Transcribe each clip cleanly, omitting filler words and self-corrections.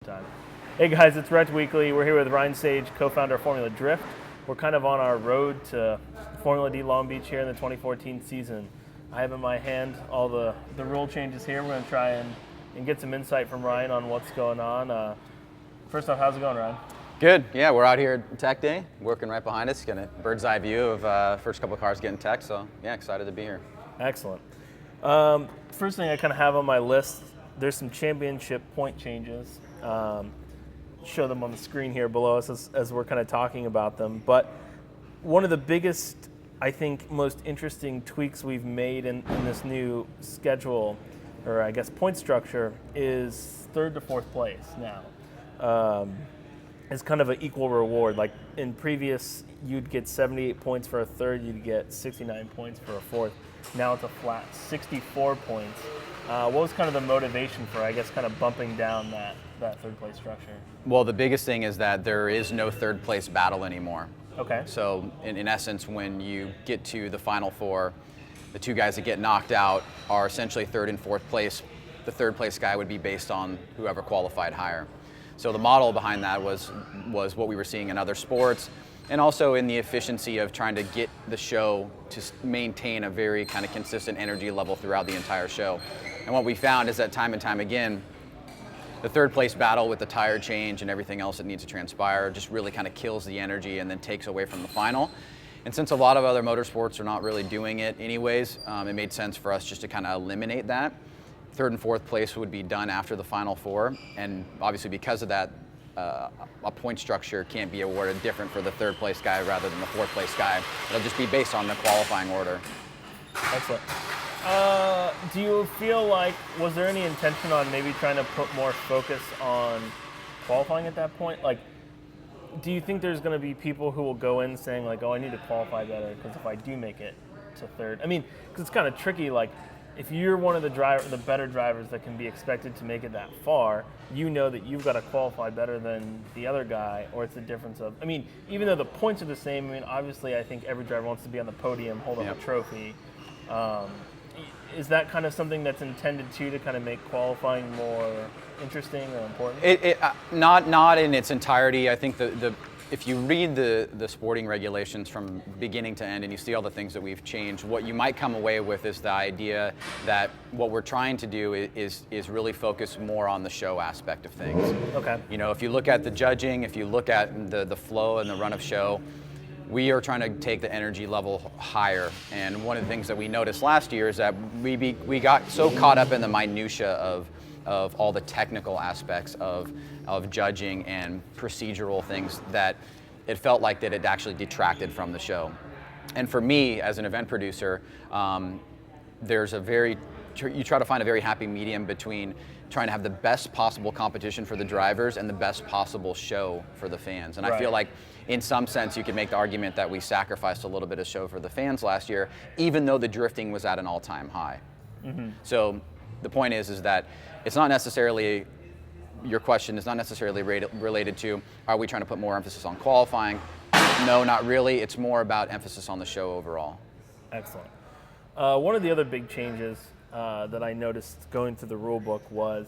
Time. Hey guys, it's Rent Weekly. We're here with Ryan Sage, co-founder of Formula Drift. We're kind of on our road to Formula D Long Beach here in the 2014 season. I have in my hand all the rule changes here. We're going to try and get some insight from Ryan on what's going on. First off, how's it going, Ryan? Good. Yeah, we're out here at Tech Day, working right behind us, getting a bird's eye view of first couple of cars getting tech. So yeah, excited to be here. Excellent. First thing I kind of have on my list, there's some championship point changes. Show them on the screen here below us as we're kind of talking about them. But one of the biggest, I think, most interesting tweaks we've made in this new schedule, or I guess point structure, is third to fourth place now. It's kind of an equal reward. Like in previous, you'd get 78 points for a third, you'd get 69 points for a fourth. Now it's a flat 64 points. What was kind of the motivation for, I guess, kind of bumping down that third place structure? Well, the biggest thing is that there is no third place battle anymore. Okay. So in essence, when you get to the final four, the two guys that get knocked out are essentially third and fourth place. The third place guy would be based on whoever qualified higher. So the model behind that was what we were seeing in other sports, and also in the efficiency of trying to get the show to maintain a very kind of consistent energy level throughout the entire show. And what we found is that time and time again, the third place battle with the tire change and everything else that needs to transpire just really kind of kills the energy and then takes away from the final. And since a lot of other motorsports are not really doing it anyways, it made sense for us just to kind of eliminate that. Third and fourth place would be done after the final four, and obviously because of that, a point structure can't be awarded different for the third place guy rather than the fourth place guy. It'll just be based on the qualifying order. Excellent. Do you feel like, was there any intention on maybe trying to put more focus on qualifying at that point? Like, do you think there's going to be people who will go in saying like, oh, I need to qualify better because if I do make it to third, I mean, because it's kind of tricky, like, if you're one of the better drivers that can be expected to make it that far, you know that you've got to qualify better than the other guy, or it's a difference of, I mean, even though the points are the same, I mean, obviously I think every driver wants to be on the podium, hold up a trophy. Is that kind of something that's intended to kind of make qualifying more interesting or important? Not in its entirety. I think if you read the sporting regulations from beginning to end and you see all the things that we've changed, what you might come away with is the idea that what we're trying to do is really focus more on the show aspect of things. Okay. You know, if you look at the judging, if you look at the flow and the run of show, we are trying to take the energy level higher. And one of the things that we noticed last year is that we got so caught up in the minutia of all the technical aspects of judging and procedural things that it felt like that it actually detracted from the show. And for me, as an event producer, you try to find a very happy medium between trying to have the best possible competition for the drivers and the best possible show for the fans. And I feel like in some sense you could make the argument that we sacrificed a little bit of show for the fans last year, even though the drifting was at an all-time high. Mm-hmm. So the point is that it's not necessarily, your question is not necessarily related to, are we trying to put more emphasis on qualifying? No, not really. It's more about emphasis on the show overall. Excellent. One of the other big changes that I noticed going through the rule book was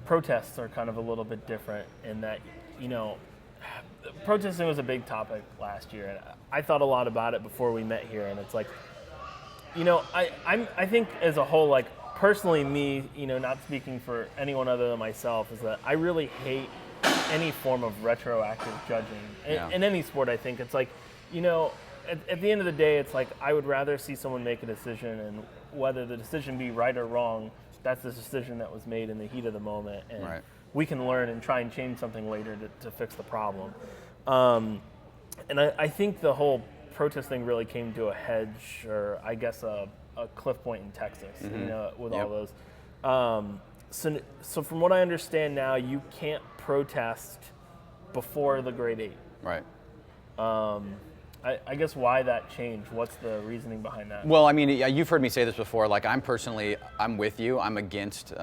protests are kind of a little bit different in that, you know, protesting was a big topic last year, and I thought a lot about it before we met here, and it's like, you know, I think as a whole, like, personally, me, you know, not speaking for anyone other than myself, is that I really hate any form of retroactive judging. In any sport, I think it's like, you know, at the end of the day, it's like I would rather see someone make a decision, and whether the decision be right or wrong, that's the decision that was made in the heat of the moment, and we can learn and try and change something later to fix the problem. And I think the whole protest thing really came to a hedge, or I guess a cliff point in Texas, you know, with all those. So from what I understand now, you can't protest before the grade 8. Right. I guess why that change? What's the reasoning behind that? Well, I mean, you've heard me say this before. Like, I'm with you. I'm against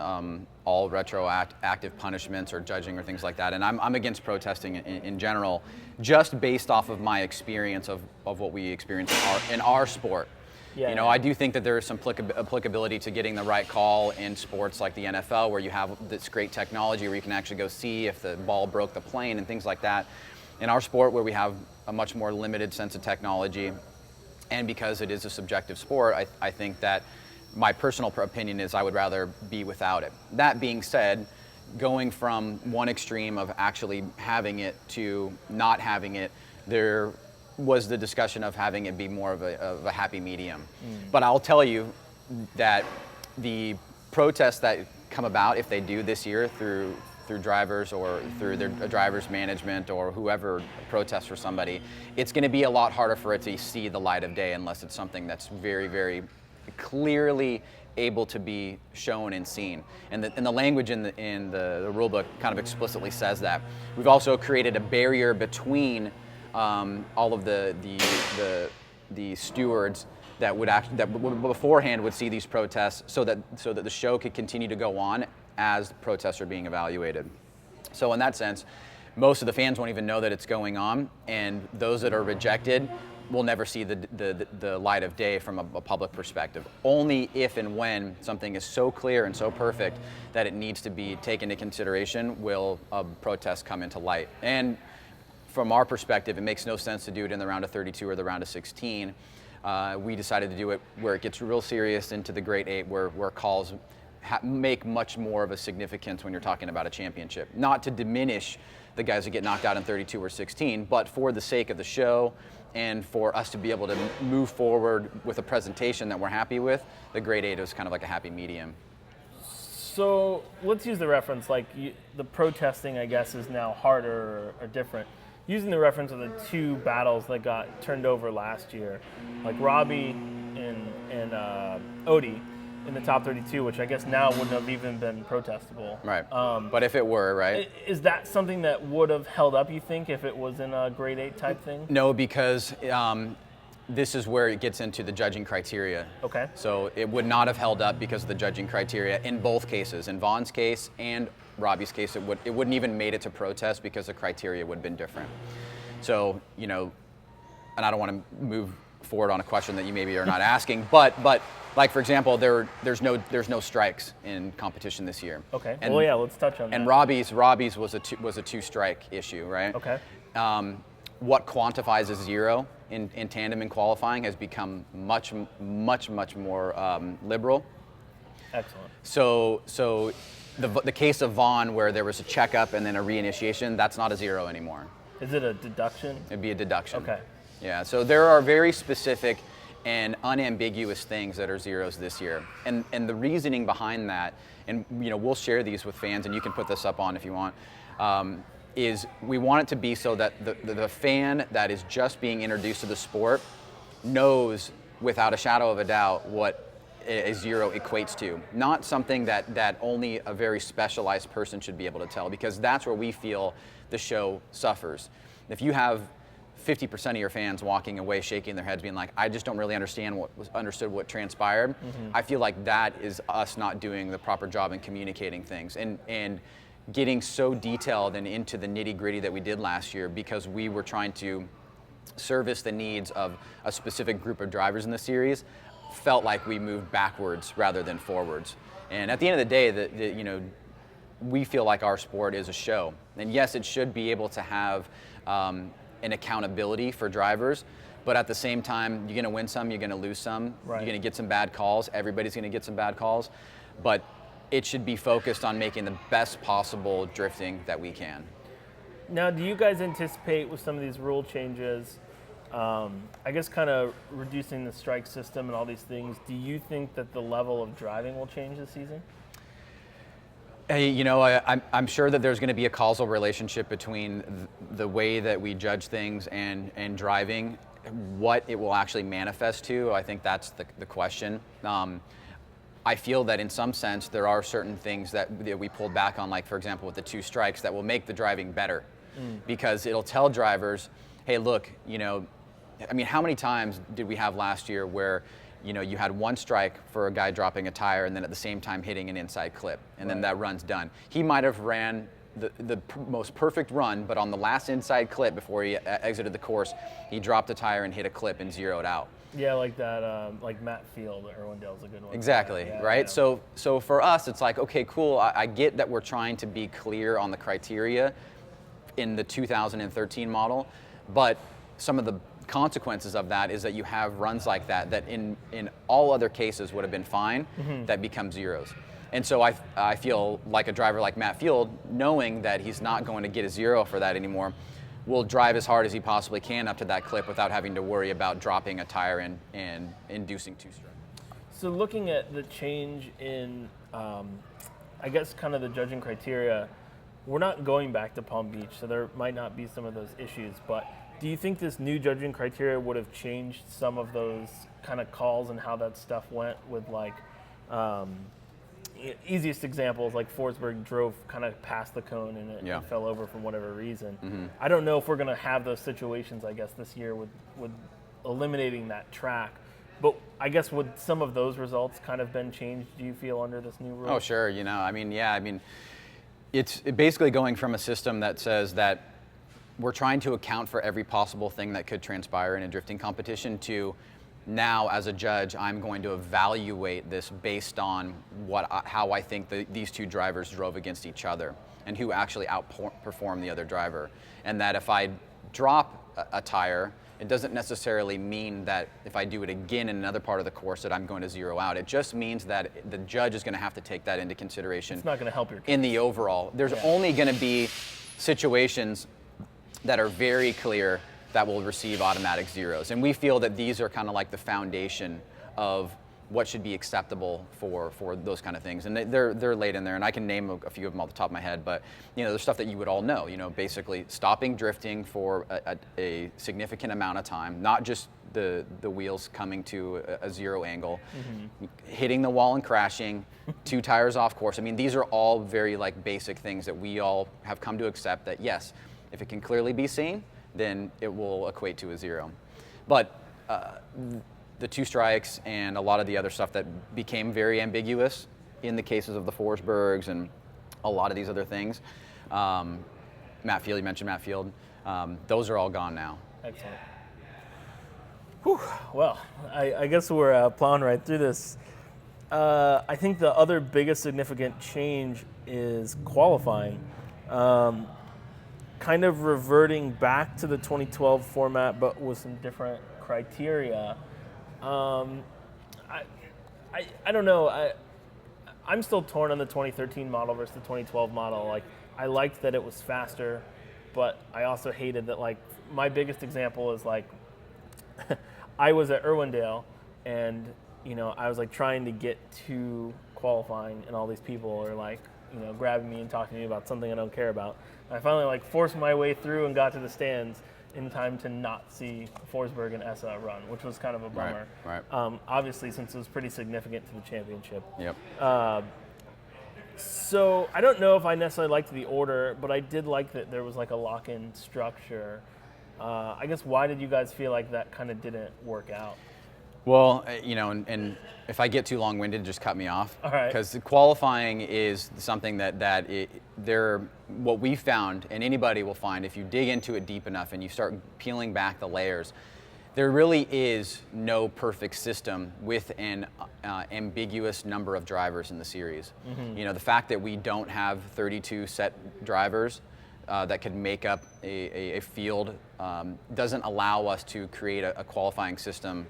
all retroactive punishments or judging or things like that. And I'm against protesting in general, just based off of my experience of what we experience in our sport. Yeah, You know, I do think that there is some applicability to getting the right call in sports like the NFL, where you have this great technology where you can actually go see if the ball broke the plane and things like that. In our sport, where we have a much more limited sense of technology, and because it is a subjective sport, I think that my personal opinion is I would rather be without it. That being said, going from one extreme of actually having it to not having it, there was the discussion of having it be more of a happy medium. But I'll tell you that the protests that come about, if they do this year through drivers or through their driver's management or whoever protests for somebody, it's going to be a lot harder for it to see the light of day unless it's something that's very, very clearly able to be shown and seen. And the language in the rule book kind of explicitly says that. We've also created a barrier between all of the stewards that would beforehand would see these protests, so that the show could continue to go on as the protests are being evaluated. So in that sense, most of the fans won't even know that it's going on, and those that are rejected will never see the light of day from a public perspective. Only if and when something is so clear and so perfect that it needs to be taken into consideration will a protest come into light. And from our perspective, it makes no sense to do it in the round of 32 or the round of 16. We decided to do it where it gets real serious into the Great Eight, where calls make much more of a significance when you're talking about a championship. Not to diminish the guys that get knocked out in 32 or 16, but for the sake of the show and for us to be able to move forward with a presentation that we're happy with, the Great Eight is kind of like a happy medium. So let's use the reference, like the protesting, I guess, is now harder or different. Using the reference of the two battles that got turned over last year, like Robbie and Odie in the top 32, which I guess now wouldn't have even been protestable. Right. But if it were, right? Is that something that would have held up, you think, if it was in a grade 8 type thing? No, because this is where it gets into the judging criteria. Okay. So it would not have held up because of the judging criteria in both cases. In Vaughn's case and Robbie's case, it wouldn't even made it to protest because the criteria would have been different. So, you know, and I don't want to move forward on a question that you maybe are not asking, but like, for example, there's no strikes in competition this year. Okay. And, well, yeah, let's touch on that. And Robbie's was a two-strike issue, right? Okay. What quantifies as zero in tandem in qualifying has become much more liberal. Excellent. So the case of Vaughn, where there was a checkup and then a reinitiation, that's not a zero anymore. Is it a deduction? It'd be a deduction. Okay. Yeah, so there are very specific and unambiguous things that are zeros this year. And the reasoning behind that, and you know, we'll share these with fans, and you can put this up on if you want, is we want it to be so that the fan that is just being introduced to the sport knows without a shadow of a doubt what a zero equates to. Not something that only a very specialized person should be able to tell, because that's where we feel the show suffers. If you have 50% of your fans walking away shaking their heads being like, I just don't really understand what transpired, I feel like that is us not doing the proper job in communicating things and getting so detailed and into the nitty-gritty that we did last year, because we were trying to service the needs of a specific group of drivers in the series. Felt like we moved backwards rather than forwards. And at the end of the day, you know, we feel like our sport is a show. And yes, it should be able to have an accountability for drivers, but at the same time, you're going to win some, you're going to lose some, right. You're going to get some bad calls, everybody's going to get some bad calls, but it should be focused on making the best possible drifting that we can. Now, do you guys anticipate with some of these rule changes, I guess kind of reducing the strike system and all these things, do you think that the level of driving will change this season? Hey, you know, I'm sure that there's going to be a causal relationship between the way that we judge things and driving. What it will actually manifest to, I think that's the question. I feel that in some sense there are certain things that we pulled back on, like for example with the two strikes, that will make the driving better, because it'll tell drivers, hey, look, you know, I mean, how many times did we have last year where, you know, you had one strike for a guy dropping a tire and then at the same time hitting an inside clip, and then that run's done. He might have ran the most perfect run, but on the last inside clip before he exited the course, he dropped a tire and hit a clip and zeroed out. Yeah, like that, like Matt Field at Irwindale's a good one. Exactly, Yeah, right? yeah. So for us, it's like, okay, cool, I get that we're trying to be clear on the criteria in the 2013 model, but some of the consequences of that is that you have runs like that in all other cases would have been fine, that become zeros. And so I feel like a driver like Matt Field, knowing that he's not going to get a zero for that anymore, will drive as hard as he possibly can up to that clip without having to worry about dropping a tire and inducing two strikes. So looking at the change in, I guess, kind of the judging criteria, we're not going back to Palm Beach, so there might not be some of those issues. But do you think this new judging criteria would have changed some of those kind of calls and how that stuff went with, like, easiest example is like Forsberg drove kind of past the cone and it fell over for whatever reason. I don't know if we're going to have those situations, I guess, this year with eliminating that track. But I guess would some of those results kind of been changed, do you feel, under this new rule? Oh, sure. It's basically going from a system that says that we're trying to account for every possible thing that could transpire in a drifting competition to now, as a judge, I'm going to evaluate this based on how I think these two drivers drove against each other and who actually outperformed the other driver. And that if I drop a tire, it doesn't necessarily mean that if I do it again in another part of the course that I'm going to zero out. It just means that the judge is going to have to take that into consideration. It's not going to help your case. In the overall. There's only going to be situations that are very clear that will receive automatic zeros. And we feel that these are kind of like the foundation of what should be acceptable for those kind of things. And they're laid in there, and I can name a few of them off the top of my head, but there's stuff that you would all know, basically stopping drifting for a significant amount of time, not just the wheels coming to a zero angle, hitting the wall and crashing, 2 tires off course. I mean, these are all very like basic things that we all have come to accept that yes, if it can clearly be seen, then it will equate to a zero. But the 2 strikes and a lot of the other stuff that became very ambiguous in the cases of the Forsbergs and a lot of these other things, Matt Field, you mentioned Matt Field, those are all gone now. Excellent. Whew. Well, I guess we're plowing right through this. I think the other biggest significant change is qualifying. Kind of reverting back to the 2012 format, but with some different criteria. I don't know. I'm still torn on the 2013 model versus the 2012 model. Like, I liked that it was faster, but I also hated that, like, my biggest example is like, I was at Irwindale and, I was like trying to get to qualifying and all these people are like, grabbing me and talking to me about something I don't care about. I finally like forced my way through and got to the stands in time to not see Forsberg and Essa run, which was kind of a bummer. Right. Obviously, since it was pretty significant to the championship. Yep. So I don't know if I necessarily liked the order, but I did like that there was like a lock-in structure. I guess why did you guys feel like that kind of didn't work out? Well, and if I get too long-winded, just cut me off. All right. Because qualifying is something what we found, and anybody will find, if you dig into it deep enough and you start peeling back the layers, there really is no perfect system with an ambiguous number of drivers in the series. The fact that we don't have 32 set drivers that could make up a field doesn't allow us to create a qualifying system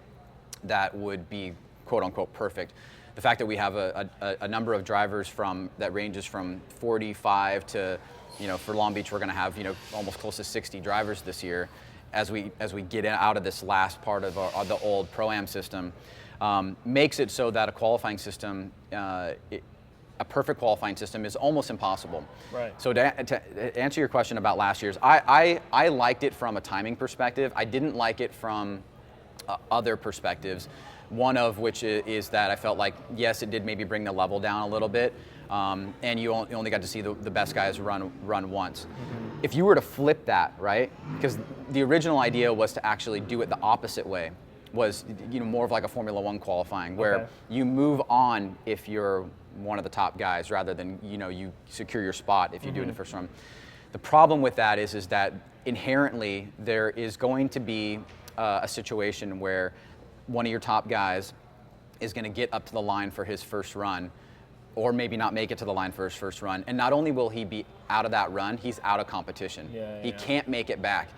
that would be quote unquote perfect. The fact that we have a number of drivers that ranges from 45 to, for Long Beach we're going to have almost close to 60 drivers this year as we get out of this last part of the old Pro-Am system, makes it so that a qualifying system, a perfect qualifying system is almost impossible. Right. So to answer your question about last year's, I liked it from a timing perspective. I didn't like it from other perspectives, one of which is that I felt like, yes, it did maybe bring the level down a little bit, and you only got to see the best guys run once. If you were to flip that, right, because the original idea was to actually do it the opposite way, was more of like a Formula One qualifying, where you move on if you're one of the top guys rather than you secure your spot if you do it in the first run. The problem with that is that inherently there is going to be a situation where one of your top guys is going to get up to the line for his first run, or maybe not make it to the line for his first run. And not only will he be out of that run, he's out of competition. He can't make it back.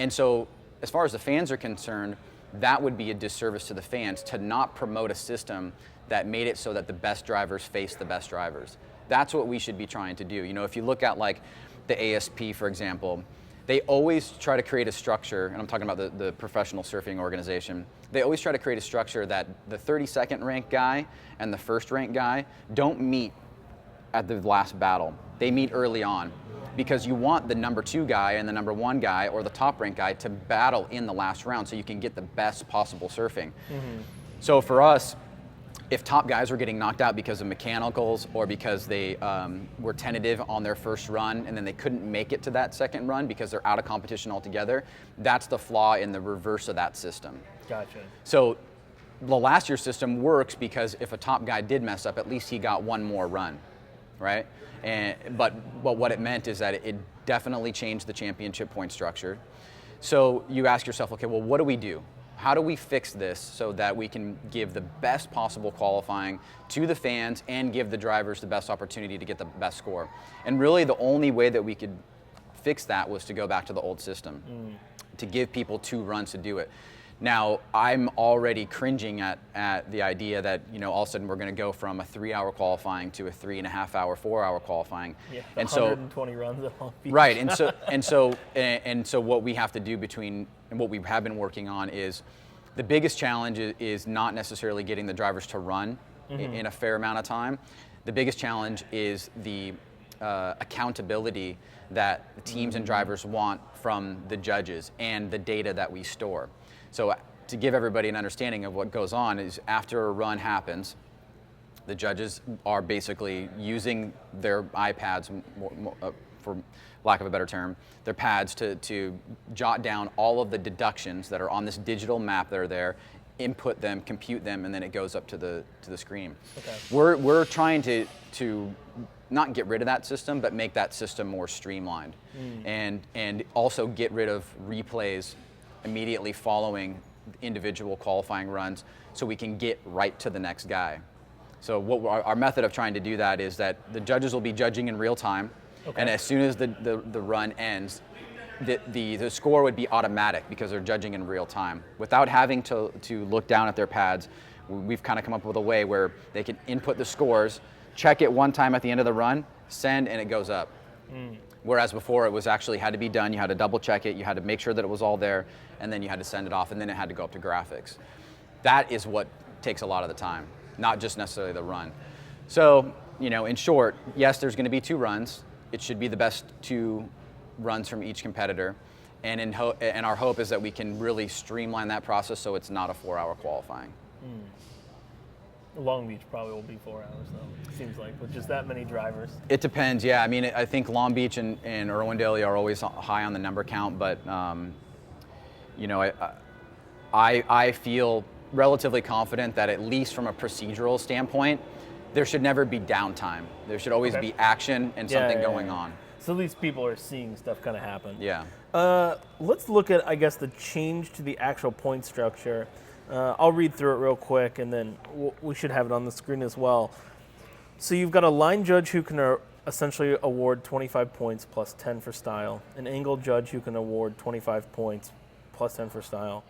And so as far as the fans are concerned, that would be a disservice to the fans to not promote a system that made it so that the best drivers face the best drivers. That's what we should be trying to do. You know, if you look at like the ASP, for example, they always try to create a structure, and I'm talking about the professional surfing organization, they always try to create a structure that the 32nd ranked guy and the first ranked guy don't meet at the last battle. They meet early on, because you want the number 2 guy and the number 1 guy or the top ranked guy to battle in the last round so you can get the best possible surfing. So for us, if top guys were getting knocked out because of mechanicals or because they were tentative on their first run and then they couldn't make it to that second run because they're out of competition altogether, that's the flaw in the reverse of that system. Gotcha. So the last year's system works because if a top guy did mess up, at least he got one more run, right? But what it meant is that it definitely changed the championship point structure. So you ask yourself, okay, well, what do we do? How do we fix this so that we can give the best possible qualifying to the fans and give the drivers the best opportunity to get the best score? And really the only way that we could fix that was to go back to the old system, to give people 2 runs to do it. Now, I'm already cringing at the idea that, you know, all of a sudden we're going to go from a 3-hour qualifying to a 3.5-hour, 4-hour qualifying. Yeah, and 120 runs at Long Beach. Right, and so what we have to do and what we have been working on is the biggest challenge is not necessarily getting the drivers to run in a fair amount of time. The biggest challenge is the accountability that the teams and drivers want from the judges and the data that we store. So to give everybody an understanding of what goes on is after a run happens, the judges are basically using their iPads, for lack of a better term, their pads to jot down all of the deductions that are on this digital map that are there, input them, compute them, and then it goes up to the screen. Okay. We're trying to not get rid of that system, but make that system more streamlined, and also get rid of replays immediately following individual qualifying runs so we can get right to the next guy. So our method of trying to do that is that the judges will be judging in real time, and as soon as the run ends, the score would be automatic because they're judging in real time. Without having to look down at their pads, we've kind of come up with a way where they can input the scores, check it one time at the end of the run, send, and it goes up. Whereas before it was actually had to be done, you had to double check it, you had to make sure that it was all there, and then you had to send it off, and then it had to go up to graphics. That is what takes a lot of the time, not just necessarily the run. So, you know, in short, yes, there's going to be 2 runs. It should be the best 2 runs from each competitor, and our hope is that we can really streamline that process so it's not a 4-hour qualifying. Long Beach probably will be 4 hours though, it seems like, with just that many drivers. It depends, yeah. I mean, I think Long Beach and Irwindale are always high on the number count, but you know, I feel relatively confident that at least from a procedural standpoint, there should never be downtime. There should always be action and something going on. So at least people are seeing stuff kind of happen. Yeah. Let's look at, I guess, the change to the actual point structure. I'll read through it real quick, and then we should have it on the screen as well. So you've got a line judge who can essentially award 25 points plus 10 for style, an angle judge who can award 25 points plus 10 for style,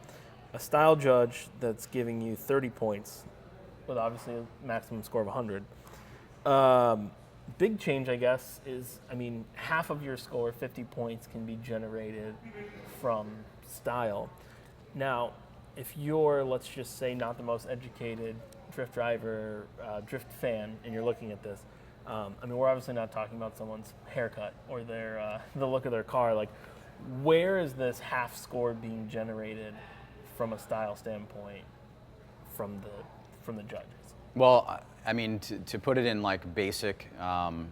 a style judge that's giving you 30 points with obviously a maximum score of 100. Big change, I guess, is, I mean, half of your score, 50 points, can be generated from style. Now, if you're, let's just say, not the most educated drift driver, drift fan, and you're looking at this, I mean, we're obviously not talking about someone's haircut or their the look of their car. Like, where is this half score being generated from a style standpoint from the judges? Well, I mean, to put it in like basic kind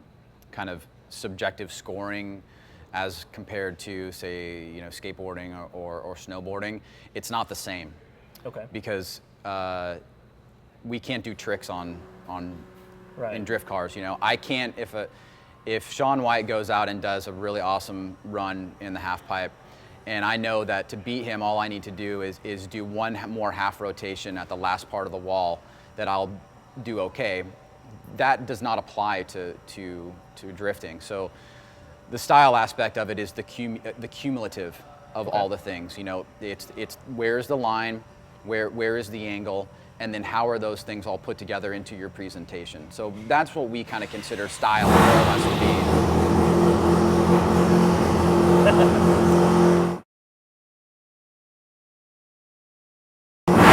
of subjective scoring as compared to, say, you know, skateboarding or snowboarding, it's not the same. Okay. Because we can't do tricks on in drift cars. You know, I can't, if Sean White goes out and does a really awesome run in the half pipe, And I know that to beat him, all I need to do is do one more half rotation at the last part of the wall that I'll do okay. That does not apply to drifting. So the style aspect of it is the cumulative of all the things. You know, it's where's the line, where is the angle, and then how are those things all put together into your presentation. So that's what we kind of consider style more or less to be.